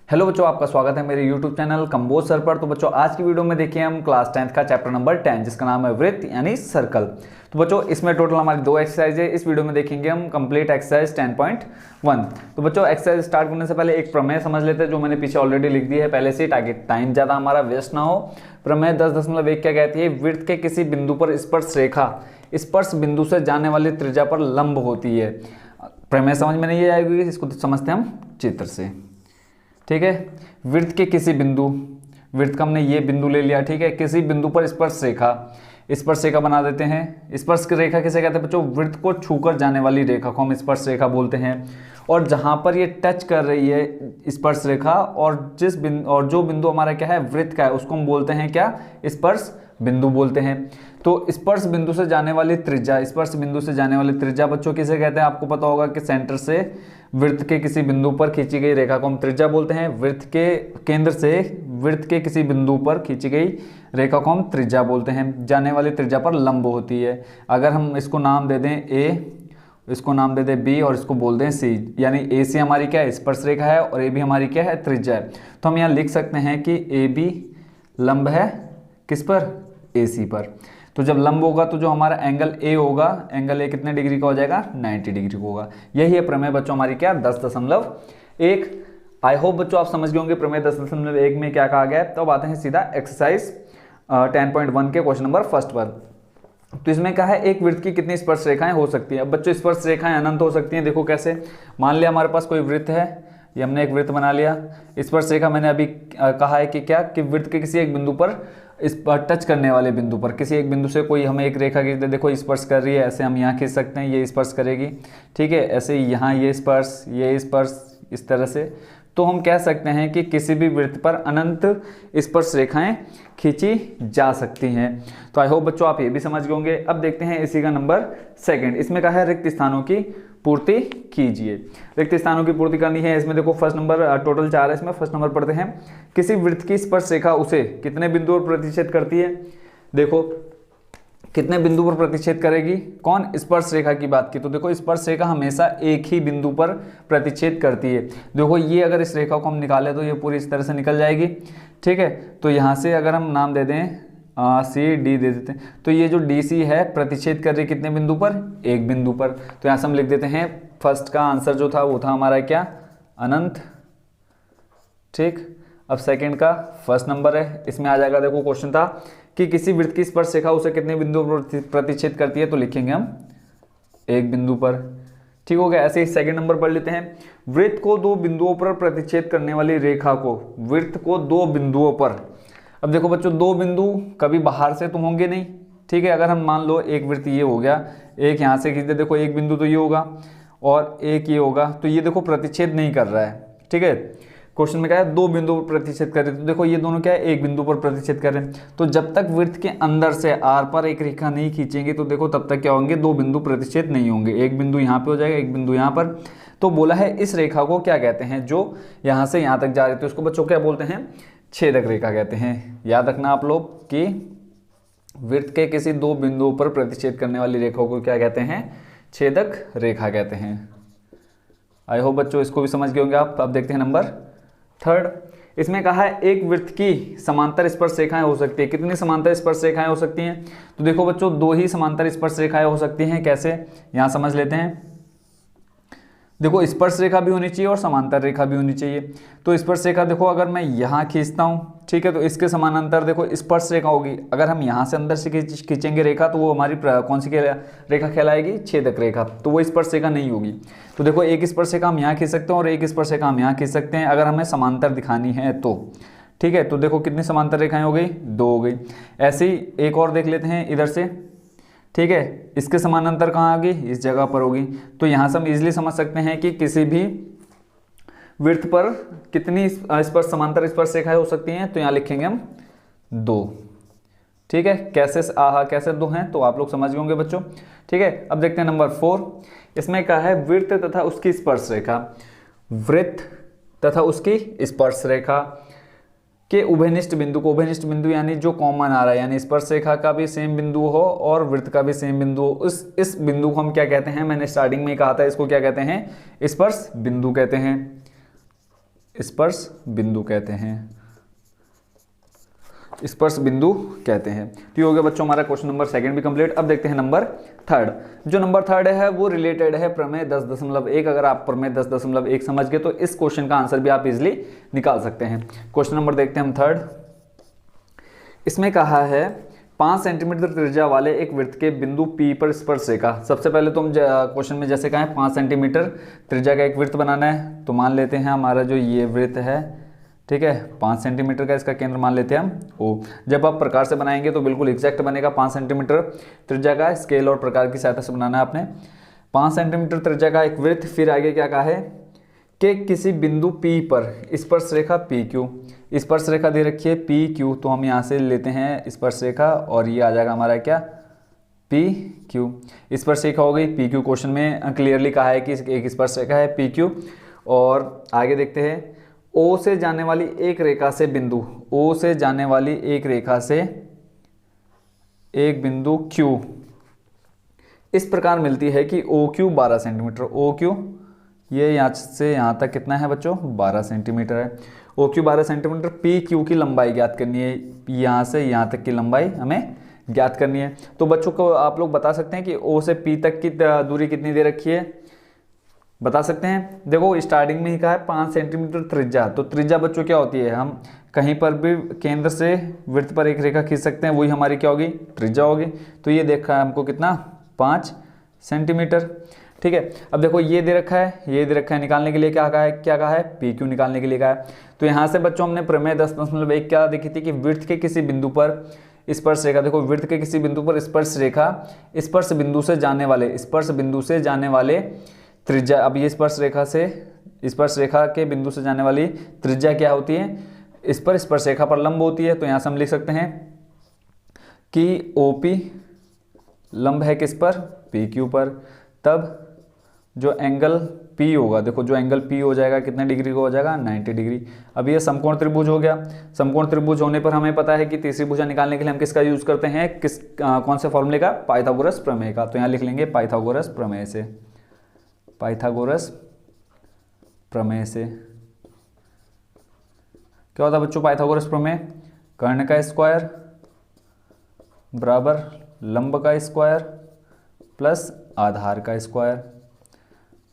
Hello बच्चों, आपका स्वागत है मेरे YouTube चैनल कंबोज सर पर। तो बच्चों आज की वीडियो में देखिए हम क्लास 10th का चैप्टर नंबर 10 जिसका नाम है वृत्त यानी सर्कल। तो बच्चों इसमें टोटल हमारी 2 एक्सरसाइज है। इस वीडियो में देखेंगे हम कंप्लीट एक्सरसाइज 10.1। तो बच्चों एक्सरसाइज स्टार्ट करने से पहले एक प्रमेय समझ लेते हैं जो मैंने पीछे ऑलरेडी लिख दी है पहले से, ताकि टाइम ज़्यादा हमारा वेस्ट ना हो। प्रमेय 10.1 क्या कहती है? वृत्त के किसी बिंदु पर स्पर्श रेखा स्पर्श बिंदु से जाने वाली त्रिज्या पर लंब होती है। प्रमेय समझ में नहीं आएगी, इसको तो समझते हैं हम चित्र से। ठीक है, वृत्त के किसी बिंदु, वृत्त का हमने ये बिंदु ले लिया, ठीक है, किसी बिंदु पर स्पर्श रेखा बना देते हैं। स्पर्श रेखा किसे कहते हैं बच्चों? वृत्त को छूकर जाने वाली रेखा को हम स्पर्श रेखा बोलते हैं। और जहां पर ये टच कर रही है स्पर्श रेखा और जो बिंदु हमारा क्या है वृत्त का है, उसको हम बोलते हैं क्या? स्पर्श बिंदु बोलते हैं। तो स्पर्श बिंदु से जाने वाली त्रिज्या, स्पर्श बिंदु से जाने वाली त्रिज्या बच्चों किसे कहते हैं? आपको पता होगा कि सेंटर से वृत्त के किसी बिंदु पर खींची गई रेखा को हम त्रिज्या बोलते हैं। वृत्त के केंद्र से वृत्त के किसी बिंदु पर खींची गई रेखा को हम त्रिज्या बोलते हैं। जाने वाली त्रिज्या पर लंब होती है। अगर हम इसको नाम दे दें ए, इसको नाम दे दें बी और इसको बोल दें सी, यानी ए सी हमारी क्या है? स्पर्श रेखा है और ए बी हमारी क्या है? त्रिज्या है। तो हम यहाँ लिख सकते हैं कि ए बी लंब है किस पर? ए सी पर। तो जब लंब होगा तो जो हमारा एंगल ए होगा, एंगल ए कितने डिग्री का हो जाएगा? 90 डिग्री का होगा। यही है प्रमेय बच्चों हमारी क्या? 10.1। आई होप बच्चों आप समझ गए होंगे प्रमेय 10.1 में क्या कहा गया है। तो अब आते हैं सीधा एक्सरसाइज 10.1 के क्वेश्चन नंबर फर्स्ट पर। तो इसमें क्या है? एक वृत्त की कितनी स्पर्श रेखाएं हो सकती है? अब बच्चों स्पर्श रेखाएं अनंत हो सकती हैं। देखो कैसे? मान लिया हमारे पास कोई वृत्त है, ये हमने एक वृत्त बना लिया। स्पर्श रेखा मैंने अभी कहा है कि क्या? कि वृत्त के किसी एक बिंदु पर इस पर टच करने वाले बिंदु पर, किसी एक बिंदु से कोई हमें एक रेखा खींच दे, देखो स्पर्श कर रही है, ऐसे हम यहाँ खींच सकते हैं, ये स्पर्श करेगी, ठीक है। ऐसे यहाँ ये स्पर्श इस तरह से। तो हम कह सकते हैं कि किसी भी वृत्त पर अनंत स्पर्श रेखाएं खींची जा सकती हैं। तो आई होप बच्चों आप ये भी समझ गए होंगे। अब देखते हैं इसी का नंबर सेकंड। इसमें कहा है रिक्त स्थानों की पूर्ति कीजिए। रिक्त स्थानों की पूर्ति करनी है। इसमें देखो फर्स्ट नंबर, टोटल 4 है, इसमें फर्स्ट नंबर पढ़ते हैं। किसी वृत्त की स्पर्श रेखा उसे कितने बिंदुओं पर प्रतिच्छेद करती है? देखो कितने बिंदु पर प्रतिच्छेद करेगी? कौन? स्पर्श रेखा की बात की तो देखो स्पर्श रेखा हमेशा एक ही बिंदु पर प्रतिच्छेद करती है। देखो ये अगर इस रेखा को हम निकालें तो ये पूरी इस तरह से निकल जाएगी, ठीक है। तो यहाँ से अगर हम नाम दे दें सी डी दे देते हैं, तो ये जो डी सी है प्रतिच्छेद कर रही कितने बिंदु पर? एक बिंदु पर। तो यहाँ से हम लिख देते हैं फर्स्ट का आंसर जो था वो था हमारा क्या? अनंत, ठीक। अब सेकंड का फर्स्ट नंबर है, इसमें आ जाएगा, देखो क्वेश्चन था कि किसी वृत्त की स्पर्श रेखा उसे कितने बिंदु पर प्रतिच्छेद करती है? तो लिखेंगे हम एक बिंदु पर, ठीक हो गया। ऐसे ही सेकंड नंबर पढ़ लेते हैं। वृत्त को 2 बिंदुओं पर प्रतिच्छेद करने वाली रेखा को, वृत्त को 2 बिंदुओं पर। अब देखो बच्चों 2 बिंदु कभी बाहर से तो होंगे नहीं, ठीक है। अगर हम मान लो एक वृत्त ये हो गया, एक यहाँ से खींच दे, देखो एक बिंदु तो ये होगा और एक ये होगा, तो ये देखो प्रतिच्छेद नहीं कर रहा है, ठीक है। क्वेश्चन में क्या है? 2 बिंदु पर प्रतिच्छेद कर रहे हैं, तो देखो ये दोनों क्या है? एक बिंदु पर प्रतिच्छेद कर रहे हैं। तो जब तक वृत्त के अंदर से आर पर एक रेखा नहीं खींचेंगे तो देखो तब तक क्या होंगे? 2 बिंदु प्रतिच्छेद नहीं होंगे। एक बिंदु यहाँ पे हो जाएगा, एक बिंदु यहाँ पर। तो बोला है इस रेखा को क्या कहते हैं? जो यहाँ से यहाँ तक जा रही थी उसको बच्चों क्या बोलते हैं? छेदक रेखा कहते हैं। याद रखना आप लोग कि वृत्त के किसी 2 बिंदुओं पर प्रतिच्छेद करने वाली रेखा को क्या कहते हैं? छेदक रेखा कहते हैं। आई होप बच्चों इसको भी समझ गए होंगे आप। अब देखते हैं नंबर थर्ड। इसमें कहा है एक वृत्त की समांतर स्पर्श रेखाएं हो सकती है। कितनी समांतर स्पर्श रेखाएं हो सकती हैं? तो देखो बच्चों 2 ही समांतर स्पर्श रेखाएं हो सकती हैं। कैसे? यहां समझ लेते हैं। देखो स्पर्श रेखा भी होनी चाहिए और समांतर रेखा भी होनी चाहिए। तो स्पर्श रेखा देखो अगर मैं यहाँ खींचता हूँ, ठीक है, तो इसके समानांतर देखो स्पर्श रेखा होगी। अगर हम यहाँ से अंदर से खींचेंगे रेखा तो वो हमारी कौन सी रेखा कहलाएगी? छेदक रेखा। तो वो स्पर्श रेखा नहीं होगी। तो देखो एक स्पर्श रेखा हम यहाँ खींच सकते हैं और एक स्पर्श रेखा हम यहाँ खींच सकते हैं अगर हमें समांतर दिखानी है तो, ठीक है। तो देखो कितनी समांतर रेखाएं हो गई? 2 हो गई। ऐसे ही एक और देख लेते हैं इधर से, ठीक है। इसके समानांतर कहाँ होगी? इस जगह पर होगी। तो यहाँ से हम इजीली समझ सकते हैं कि किसी भी वृत्त पर कितनी स्पर्श समांतर स्पर्श रेखाएं हो सकती हैं। तो यहाँ लिखेंगे हम 2, ठीक है। कैसे कैसे 2 हैं तो आप लोग समझ गए होंगे बच्चों, ठीक है। अब देखते हैं नंबर 4। इसमें क्या है? वृत्त तथा उसकी स्पर्श रेखा, वृत्त तथा उसकी स्पर्श रेखा के उभयनिष्ठ बिंदु को, उभयनिष्ठ बिंदु यानी जो कॉमन आ रहा है, यानी स्पर्श रेखा का भी सेम बिंदु हो और वृत्त का भी सेम बिंदु हो, इस बिंदु को हम क्या कहते हैं? मैंने स्टार्टिंग में ही कहा था, इसको क्या कहते हैं? स्पर्श बिंदु कहते हैं। स्पर्श बिंदु कहते हैं, स्पर्श बिंदु कहते हैं। तो ये हो गया बच्चों हमारा क्वेश्चन नंबर सेकंड भी कंप्लीट। अब देखते हैं नंबर थर्ड। जो नंबर थर्ड है वो रिलेटेड है प्रमेय 10.1। अगर आप प्रमेय 10.1 समझ गए तो इस क्वेश्चन का आंसर भी आप इजिली निकाल सकते हैं। क्वेश्चन नंबर देखते हैं हम थर्ड। इसमें कहा है 5 सेंटीमीटर त्रिज्या वाले एक वृत्त के बिंदु P पर स्पर्श रेखा। सबसे पहले तो हम क्वेश्चन में जैसे कहा है 5 सेंटीमीटर त्रिज्या का एक वृत्त बनाना है, तो मान लेते हैं हमारा जो ये वृत्त है, ठीक है, 5 सेंटीमीटर का इसका केंद्र मान लेते हैं हम O। जब आप प्रकार से बनाएंगे तो बिल्कुल एग्जैक्ट बनेगा। 5 सेंटीमीटर त्रिज्या का स्केल और प्रकार की सहायता से बनाना है आपने। 5 सेंटीमीटर त्रिज्या का एक वृत्त, फिर आगे क्या कहा है कि किसी बिंदु P पर स्पर्श रेखा PQ, स्पर्श रेखा दे रखी है PQ, तो हम यहाँ से लेते हैं स्पर्श रेखा और ये आ जाएगा हमारा क्या PQ। स्पर्श रेखा हो गई PQ। क्वेश्चन में क्लियरली कहा है कि एक स्पर्श रेखा है PQ। और आगे देखते हैं O से जाने वाली एक रेखा से बिंदु, O से जाने वाली एक रेखा से एक बिंदु Q इस प्रकार मिलती है कि OQ 12 सेंटीमीटर। OQ ये यहाँ से यहाँ तक कितना है बच्चों, 12 सेंटीमीटर है। OQ 12 centimetre. PQ की लंबाई ज्ञात करनी है, यहाँ से यहाँ तक की लंबाई हमें ज्ञात करनी है। तो बच्चों को आप लोग बता सकते हैं कि O से P तक की दूरी कितनी दे रखी है, बता सकते हैं। देखो स्टार्टिंग में ही कहा है 5 सेंटीमीटर त्रिज्या, तो त्रिज्या बच्चों क्या होती है, हम कहीं पर भी केंद्र से वृत्त पर एक रेखा खींच सकते हैं, वही हमारी क्या होगी, त्रिज्या होगी। तो ये देखा है हमको कितना, 5 सेंटीमीटर। ठीक है, अब देखो ये दे रखा है, ये दे रखा है, निकालने के लिए क्या कहा है PQ निकालने के लिए कहा है। तो यहाँ से बच्चों हमने प्रमेय 10.1 क्या देखी थी कि वृत्त के किसी बिंदु पर स्पर्श रेखा, देखो वृत्त के किसी बिंदु पर स्पर्श रेखा स्पर्श बिंदु से जाने वाले त्रिज्या। अब ये स्पर्श रेखा के बिंदु से जाने वाली त्रिज्या क्या होती है, इस पर स्पर्श रेखा पर लंब होती है। तो यहाँ से हम लिख सकते हैं कि OP लंब है किस पर, PQ पर। तब जो एंगल P होगा, देखो जो एंगल P हो जाएगा कितने डिग्री का हो जाएगा, 90 डिग्री। अब ये समकोण त्रिभुज हो गया। समकोण त्रिभुज होने पर हमें पता है कि तीसरी भुजा निकालने के लिए हम किसका यूज करते हैं, कौन से फॉर्मूले का, पाइथागोरस प्रमेय का। तो यहाँ लिख लेंगे पाइथागोरस प्रमेय से, पाइथागोरस प्रमेय से। क्या होता है बच्चों पाइथागोरस प्रमेय, कर्ण का स्क्वायर बराबर लंब का स्क्वायर प्लस आधार का स्क्वायर।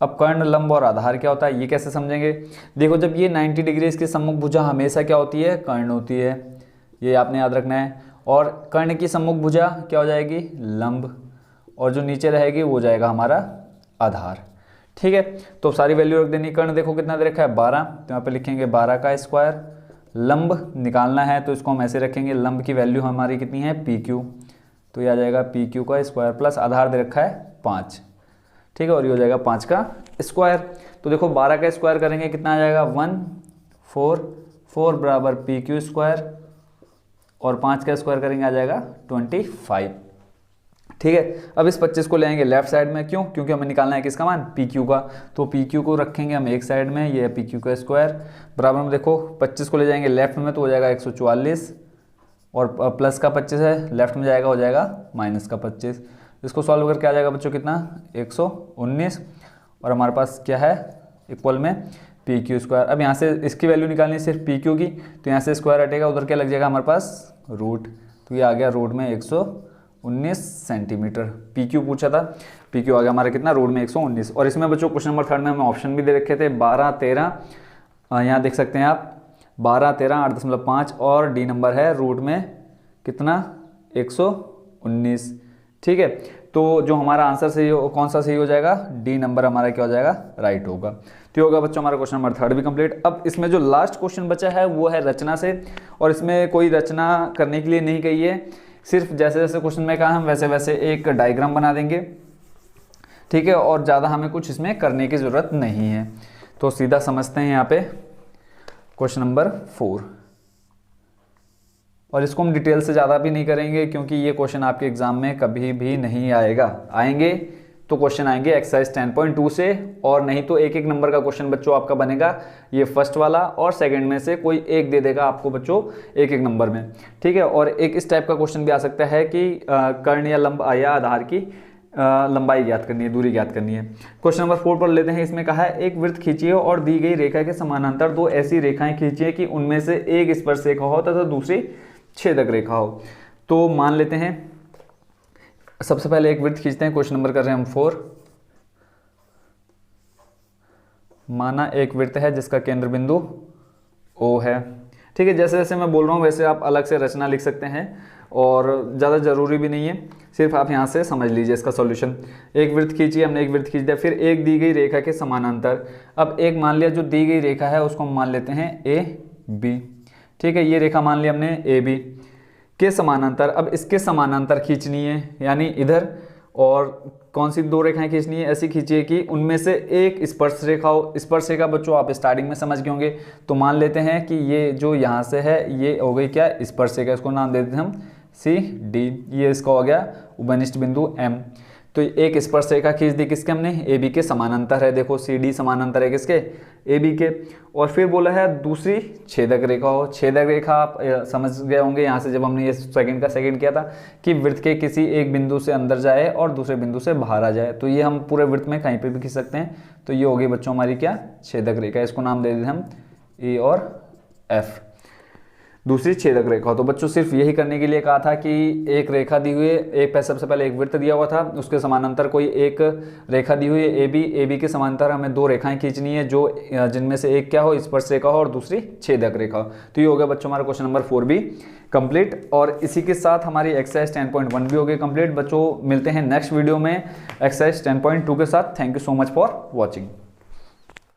अब कर्ण, लंब और आधार क्या होता है, ये कैसे समझेंगे। देखो जब ये 90 डिग्री इसकी सम्मुख भुजा हमेशा क्या होती है, कर्ण होती है, ये आपने याद रखना है। और कर्ण की सम्मुख भुजा क्या हो जाएगी, लंब, और जो नीचे रहेगी वो जाएगा हमारा आधार। ठीक है, तो सारी वैल्यू रख देनी। कर्ण देखो कितना दे रखा है, 12, तो यहाँ पे लिखेंगे 12 का स्क्वायर। लंब निकालना है तो इसको हम ऐसे रखेंगे, लंब की वैल्यू हमारी कितनी है PQ, तो ये आ जाएगा PQ का स्क्वायर प्लस आधार दे रखा है 5। ठीक है, और ये हो जाएगा 5 का स्क्वायर। तो देखो 12 का स्क्वायर करेंगे कितना आ जाएगा, 144 बराबर PQ स्क्वायर, और 5 का स्क्वायर करेंगे आ जाएगा 25। ठीक है, अब इस 25 को ले आएंगे लेफ्ट साइड में, क्यों, क्योंकि हमें निकालना है किसका मान, PQ का। तो PQ को रखेंगे हम एक साइड में, ये है PQ का स्क्वायर बराबर में देखो 25 को ले जाएंगे लेफ्ट में तो हो जाएगा 144, और प्लस का 25 है लेफ्ट में जाएगा, हो जाएगा माइनस का 25। इसको सॉल्व करके आ जाएगा बच्चों कितना, 119, और हमारे पास क्या है इक्वल में PQ स्क्वायर। अब यहाँ से इसकी वैल्यू निकालनी है सिर्फ PQ की, तो यहाँ से स्क्वायर हटेगा, उधर क्या लग जाएगा हमारे पास रूट, तो ये आ गया रूट में 119 सेंटीमीटर। PQ पूछा था, PQ आ गया हमारा कितना, रूट में 119। और इसमें बच्चों क्वेश्चन नंबर थर्ड में हमें ऑप्शन भी दे रखे थे 12, 13, यहाँ देख सकते हैं आप 12, 13, 8.5, और डी नंबर है रूट में कितना 119। ठीक है, तो जो हमारा आंसर सही हो, कौन सा सही हो जाएगा, डी नंबर हमारा क्या हो जाएगा, राइट होगा। तो ये होगा बच्चों हमारा क्वेश्चन नंबर थर्ड भी कंप्लीट। अब इसमें जो लास्ट क्वेश्चन बचा है वो है रचना से, और इसमें कोई रचना करने के लिए नहीं कही है, सिर्फ जैसे जैसे क्वेश्चन में कहा हम वैसे वैसे एक डायग्राम बना देंगे। ठीक है, और ज़्यादा हमें कुछ इसमें करने की ज़रूरत नहीं है। तो सीधा समझते हैं यहाँ पे क्वेश्चन नंबर 4, और इसको हम डिटेल से ज़्यादा भी नहीं करेंगे क्योंकि ये क्वेश्चन आपके एग्जाम में कभी भी नहीं आएगा। आएंगे तो क्वेश्चन आएंगे एक्सरसाइज 10.2 से, और नहीं तो एक एक नंबर का क्वेश्चन बच्चों आपका बनेगा, ये फर्स्ट वाला और सेकंड में से कोई एक दे देगा आपको बच्चों एक एक नंबर में। ठीक है, और एक इस टाइप का क्वेश्चन भी आ सकता है कि कर्ण या लंब या आधार की लंबाई ज्ञात करनी है, दूरी ज्ञात करनी है। क्वेश्चन नंबर 4 पर लेते हैं। इसमें कहा है एक वृत्त खींचिए और दी गई रेखा के समानांतर दो ऐसी रेखाएं खींचिए कि उनमें से एक स्पर्श रेखा हो तथा दूसरी छेदक रेखा हो। तो मान लेते हैं, सबसे पहले एक वृत्त खींचते हैं। क्वेश्चन नंबर कर रहे हैं हम 4। माना एक वृत्त है जिसका केंद्र बिंदु O है, ठीक है। जैसे जैसे मैं बोल रहा हूँ वैसे आप अलग से रचना लिख सकते हैं और ज़्यादा ज़रूरी भी नहीं है, सिर्फ आप यहाँ से समझ लीजिए इसका सॉल्यूशन। एक वृत्त खींचिए, हमने एक वृत्त खींच दिया, फिर एक दी गई रेखा के समानांतर। अब एक मान लिया जो दी गई रेखा है उसको हम मान लेते हैं AB, ठीक है। ये रेखा मान लिया हमने AB के समानांतर। अब इसके समानांतर खींचनी है, यानी इधर। और कौन सी दो रेखाएं खींचनी है? ऐसी खींचिए कि उनमें से एक स्पर्श रेखा हो। स्पर्श रेखा बच्चों आप स्टार्टिंग में समझ गए होंगे, तो मान लेते हैं कि ये जो यहाँ से है ये हो गई क्या? स्पर्श रेखा। इसको नाम देते हैं हम CD। ये इसका हो गया उभयनिष्ठ बिंदु M। तो एक स्पर्श रेखा खींच दी किसके? हमने AB के समानांतर है। देखो CD समानांतर है किसके? AB के। और फिर बोला है दूसरी छेदक रेखा हो। छेदक रेखा आप समझ गए होंगे यहाँ से, जब हमने ये सेकंड का सेकंड किया था कि वृत्त के किसी एक बिंदु से अंदर जाए और दूसरे बिंदु से बाहर आ जाए। तो ये हम पूरे वृत्त में कहीं पर भी खींच सकते हैं। तो ये होगी बच्चों हमारी क्या? छेदक रेखा। इसको नाम दे देते हम E और F, दूसरी छेदक रेखा। तो बच्चों सिर्फ यही करने के लिए कहा था कि एक रेखा दी हुई है, एक सबसे पहले एक वृत्त दिया हुआ था, उसके समानांतर कोई एक रेखा दी हुई है AB के समानांतर हमें दो रेखाएं खींचनी है, जो जिनमें से एक क्या हो? स्पर्श रेखा हो और दूसरी छेदक रेखा। तो ये हो गया बच्चों हमारा क्वेश्चन नंबर 4 भी कंप्लीट। और इसी के साथ हमारी एक्सरसाइज 10.1 भी हो गई कंप्लीट। बच्चों मिलते हैं नेक्स्ट वीडियो में एक्सरसाइज 10.2 के साथ। Thank you so much for watching.